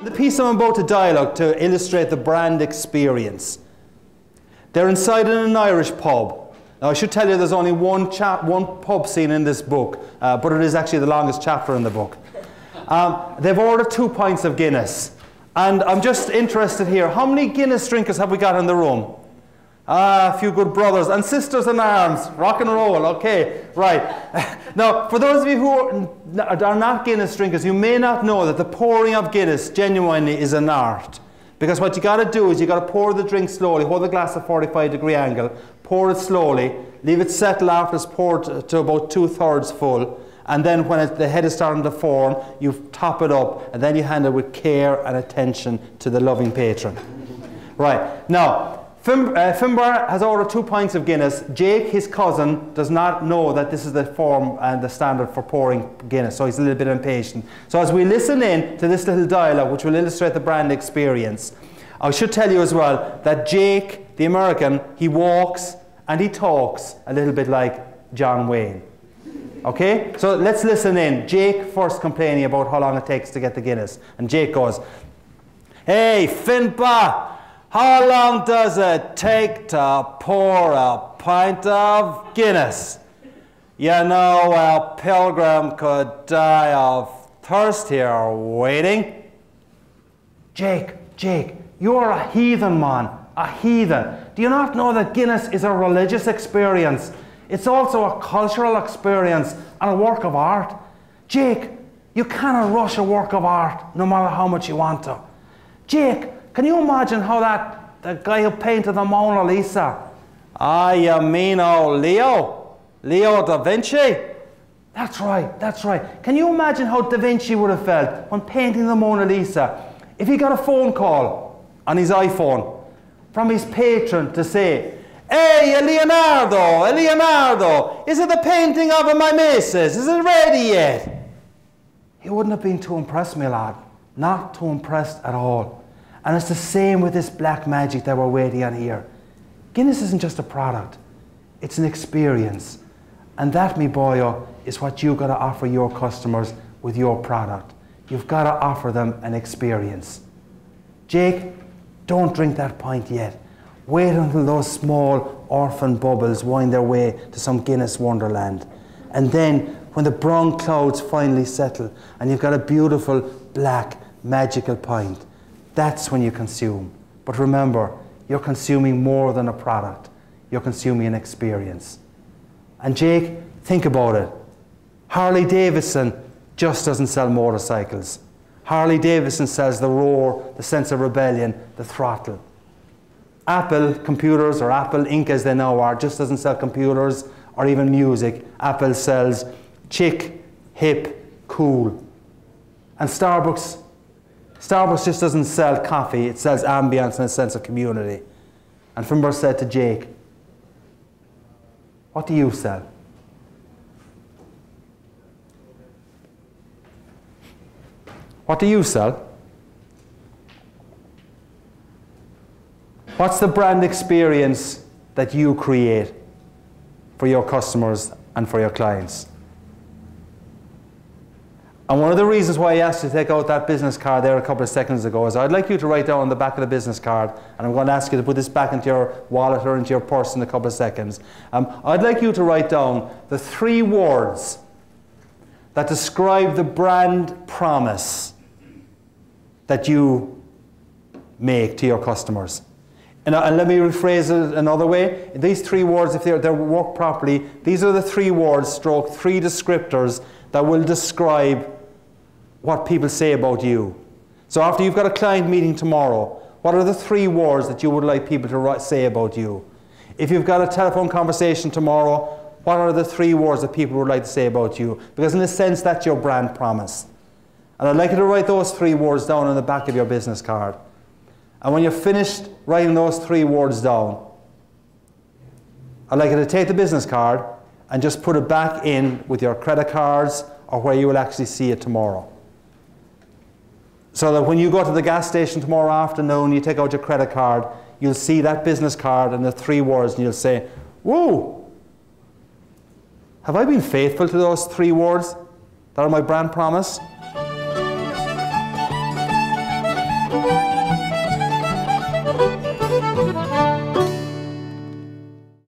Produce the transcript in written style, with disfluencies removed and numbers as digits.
The piece I'm about to dialogue to illustrate the brand experience. They're inside in an Irish pub. Now I should tell you there's only one pub scene in this book, but it is actually the longest chapter in the book. They've ordered 2 pints of Guinness. And I'm just interested here, how many Guinness drinkers have we got in the room? A few good brothers and sisters in arms. Rock and roll, okay, right. Now, for those of you who are not Guinness drinkers, you may not know that the pouring of Guinness genuinely is an art. Because what you got to do is you got to pour the drink slowly, hold the glass at 45-degree angle, pour it slowly, leave it settle after it's poured to about 2/3 full, and then when the head is starting to form, you top it up, and then you hand it with care and attention to the loving patron. Right, now, Finbar has ordered 2 pints of Guinness. Jake, his cousin, does not know that this is the form and the standard for pouring Guinness, so he's a little bit impatient. So as we listen in to this little dialogue, which will illustrate the brand experience, I should tell you as well that Jake, the American, he walks and he talks a little bit like John Wayne. Okay? So let's listen in. Jake first complaining about how long it takes to get the Guinness. And Jake goes, "Hey, Finbar! How long does it take to pour a pint of Guinness? You know, a pilgrim could die of thirst here waiting." Jake, you're a heathen, man. A heathen. Do you not know that Guinness is a religious experience? It's also a cultural experience and a work of art. Jake, you cannot rush a work of art no matter how much you want to. Jake, can you imagine how the guy who painted the Mona Lisa? You mean Leo da Vinci? That's right. Can you imagine how Da Vinci would have felt when painting the Mona Lisa if he got a phone call on his iPhone from his patron to say, "Hey, Leonardo, is it the painting of my missus? Is it ready yet?" He wouldn't have been too impressed, my lad. Not too impressed at all. And it's the same with this black magic that we're waiting on here. Guinness isn't just a product, it's an experience. And that, me boyo, is what you've got to offer your customers with your product. You've got to offer them an experience. Jake, don't drink that pint yet. Wait until those small orphan bubbles wind their way to some Guinness wonderland. And then, when the brown clouds finally settle and you've got a beautiful, black, magical pint, that's when you consume. But remember, you're consuming more than a product. You're consuming an experience. And Jake, think about it. Harley Davidson just doesn't sell motorcycles. Harley Davidson sells the roar, the sense of rebellion, the throttle. Apple computers, or Apple Inc. as they now are, just doesn't sell computers or even music. Apple sells chic, hip, cool. And Starbucks just doesn't sell coffee, it sells ambience and a sense of community. And Finbar said to Jake, "What do you sell?" What do you sell? What's the brand experience that you create for your customers and for your clients? And one of the reasons why I asked you to take out that business card there a couple of seconds ago is I'd like you to write down on the back of the business card, and I'm going to ask you to put this back into your wallet or into your purse in a couple of seconds. I'd like you to write down the 3 words that describe the brand promise that you make to your customers. And let me rephrase it another way. These 3 words, if they're worked properly, these are the 3 words stroke 3 descriptors that will describe what people say about you. So after you've got a client meeting tomorrow, what are the 3 words that you would like people to say about you? If you've got a telephone conversation tomorrow, what are the 3 words that people would like to say about you? Because in a sense, that's your brand promise. And I'd like you to write those 3 words down on the back of your business card. And when you're finished writing those 3 words down, I'd like you to take the business card and just put it back in with your credit cards or where you will actually see it tomorrow. So that when you go to the gas station tomorrow afternoon, you take out your credit card, you'll see that business card and the 3 words and you'll say, "Whoa, Have I been faithful to those 3 words that are my brand promise?